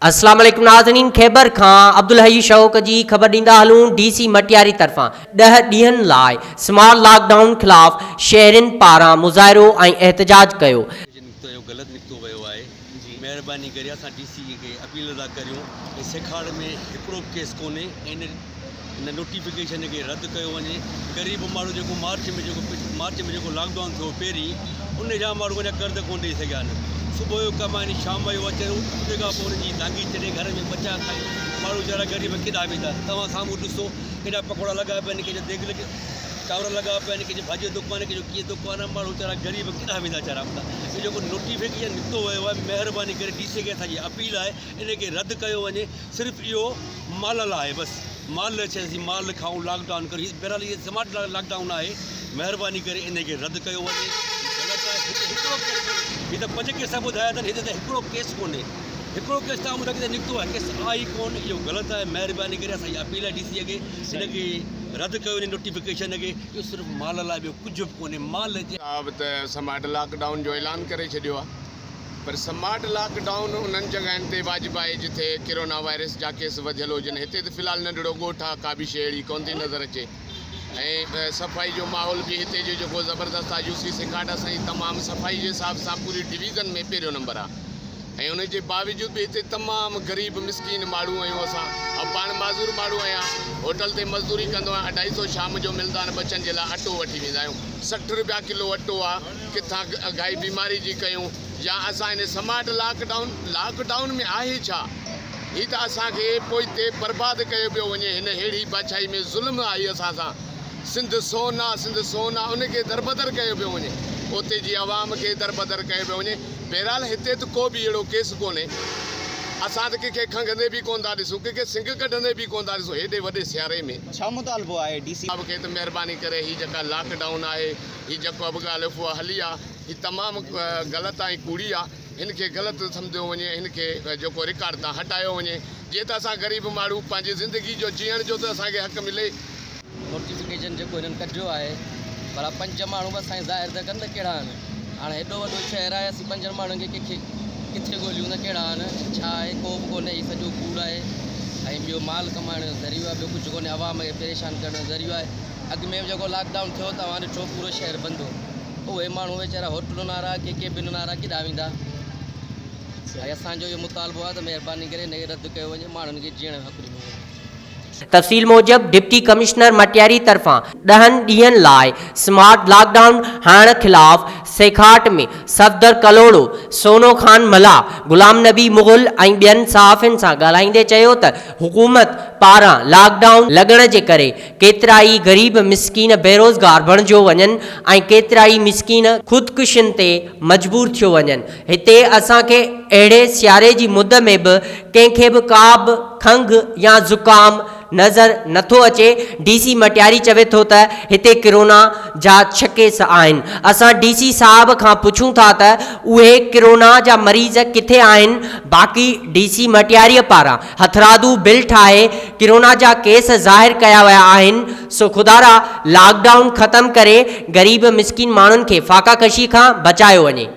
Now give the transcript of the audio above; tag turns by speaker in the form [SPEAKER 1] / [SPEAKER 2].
[SPEAKER 1] अस्सलाम वालेकुम नाज़रीन, खैबर खां अब्दुल हई शौक़ जी ख़बर ॾींदा हलूं। DC मटियारी तरफ़ां 10 ॾींहनि लाइ स्मार्ट लॉकडाउन ख़िलाफ़ शहरिन पारां मुज़ाहिरो ऐं एहतजाज कयो।
[SPEAKER 2] गलत निकितो वियो आहे। महिरबानी करे असां DC खे अपील था करियूं कि सेखाड़ में हिकिड़ो केस कोन्हे, इन नोटिफिकेशन खे रद्द कयो वञे। ग़रीब माण्हू जेको मार्च में जेको लॉकडाउन थियो पहिरीं, उन जा माण्हू अञा कर्ज़ कोन ॾेई सघिया आहिनि। सुबुह जो कमाइनि, शाम जो अचनि, उन खां पोइ उन्हनि जी दागी चढ़े घर में बचा खाई माण्हू वीचारा ग़रीब केॾा वेंदा। तव्हां साम्हूं ॾिसो केॾा पकोड़ा लॻा पिया आहिनि, कंहिंजा देॻ चांवर लॻा पिया आहिनि, कंहिंजे भाॼी जो दुकान, कंहिंजो कीअं दुकान आहे। माण्हू वीचारा ग़रीब केॾा वेंदा वीचारा हूंदा। इहो जेको नोटिफिकेशन निकितो वियो आहे, महिरबानी करे DC खे असांजी अपील आहे इन खे रद्द कयो वञे। सिर्फ़ु इहो माल लाइ आहे, बसि माल असीं माल खाऊं, लॉकडाउन करियूं। बहरहाल इहो स्मार्ट लॉकडाउन आहे, महिरबानी करे इन खे रद्द कयो वञे। हीअ त 5 केस ॿुधाया अथनि, हिते त हिकिड़ो केस कोन्हे। हिकिड़ो केस तव्हां ॿुधायो किथे निकितो आहे, केस आई कोन। इहो ग़लति आहे। महिरबानी करे असांजी अपील आहे DC खे हिनखे रद्द कयो वञे नोटिफिकेशन खे। इहो सिर्फ़ु माल लाइ, ॿियो कुझु बि कोन्हे। माल
[SPEAKER 3] अब त स्मार्ट लॉकडाउन जो ऐलान करे छॾियो आहे, पर स्मार्ट लॉकडाउन उन्हनि जॻहियुनि ते वाजिबु आहे जिथे कोरोना वायरस जा केस वधियल हुजनि। हिते त फ़िलहालु नंढड़ो ॻोठ आहे, का बि शइ अहिड़ी कोन थी नज़र अचे। ऐं सफ़ाई जो माहौल बि हिते जो जेको ज़बरदस्त आहे। UC सेखाड़ असांजी तमामु सफ़ाई जे हिसाब सां पूरी डिवीज़न में पहिरियों नंबर आहे। ऐं उन जे बावजूद बि हिते तमामु ग़रीब मिसकीन माण्हू आहियूं असां। ऐं पाण माज़ूर माण्हू आहियां, होटल ते मज़दूरी कंदो आहियां। 250 शाम जो मिलंदा आहिनि, बचनि जे लाइ अटो वठी वेंदा आहियूं। 60 रुपया किलो अटो आहे। किथां अघाई बीमारी जी कयूं, या असां हिन स्मार्ट लॉकडाउन में आहे छा? हीअ त असांखे पोइ हिते बर्बादु कयो पियो वञे। हिन अहिड़ी बादशाही में ज़ुल्म आई असां सां। सिंध सोना उनखे दरबदर कयो पियो वञे, उते जी आवाम खे दरबदर कयो पियो वञे। बहरहाल हिते त को बि अहिड़ो केस कोन्हे। असां त कंहिंखे खंघंदे बि कोन था ॾिसूं, कंहिंखे सिंग कढंदे बि कोन था ॾिसूं। हेॾे वॾे सियारे में
[SPEAKER 4] छा मुतालबो आहे DC
[SPEAKER 3] खे? त महिरबानी करे हीअ जेका लॉकडाउन आहे, हीअ जेको अब ॻाल्हि उहा हली आहे, हीअ तमामु ग़लति ऐं कूड़ी आहे। हिन खे ग़लति सम्झो वञे, हिन खे जेको रिकॉर्ड तां हटायो वञे, जीअं त असां ग़रीब माण्हू पंहिंजी ज़िंदगी जो जीअण जो त असांखे हक़ मिले।
[SPEAKER 4] नोटिफिकेशन जेको हिननि कढियो आहे, भला 5 माण्हू बसि साईं ज़ाहिर त कनि त कहिड़ा आहिनि। हाणे हेॾो वॾो शहर आहे, असीं 5 माण्हुनि खे किथे ॻोल्हियूं न कहिड़ा आहिनि, छा आहे? को बि कोन्हे। हीअ सॼो कूड़ आहे। ऐं ॿियो माल कमाइण जो ज़रियो आहे, ॿियो कुझु कोन्हे। आवाम खे परेशान करण जो ज़रियो आहे। अॻु में जेको लॉकडाउन थियो, तव्हां ॾिठो पूरो शहर बंदि हो। उहे माण्हू वीचारा होटलुनि वारा, के ॿिनि वारा केॾा वेंदा। ऐं असांजो इहो मुतालबो आहे त महिरबानी करे हिनखे रद्द कयो वञे, माण्हुनि खे जीअण जो हक़ ॾिनो वञे।
[SPEAKER 1] तफ़सील मूजिब डिप्टी कमिश्नर मटियारी तरफ़ां 10 ॾींहनि लाइ स्मार्ट लॉकडाउन हणण ख़िलाफ़ सेखाट में सफदर कलोड़ो, सोनो खान मला, गुलाम नबी मुग़ल ऐं ॿियनि सहाफ़ियुनि सां ॻाल्हाईंदे चयो त हुकूमत पारां लॉकडाउन लॻण जे करे केतिरा ई ग़रीब मिसकीन बेरोज़गार बणिजो वञनि ऐं केतिरा ई मिसकीन ख़ुदकुशियुनि ते मजबूर थियो वञनि। हिते असांखे अहिड़े सियारे जी मुद में बि कंहिंखे बि का बि खंघि या ज़ुकाम नज़र नथो अचे। DC मटियारी चवे थो त हिते कोरोना जा 6 केस आहिनि। असां DC साहब खां पुछूं था त उहे कोरोना जा मरीज़ किथे आहिनि। बाक़ी DC मटियारीअ पारां हथरादू बिल ठाहे कोरोना जा केस ज़ाहिर कया विया आहिनि। सो खुदारा लॉकडाउन ख़तमु करे ग़रीब मिसकीन माण्हुनि खे फ़ाक़ा कशी खां बचायो वञे।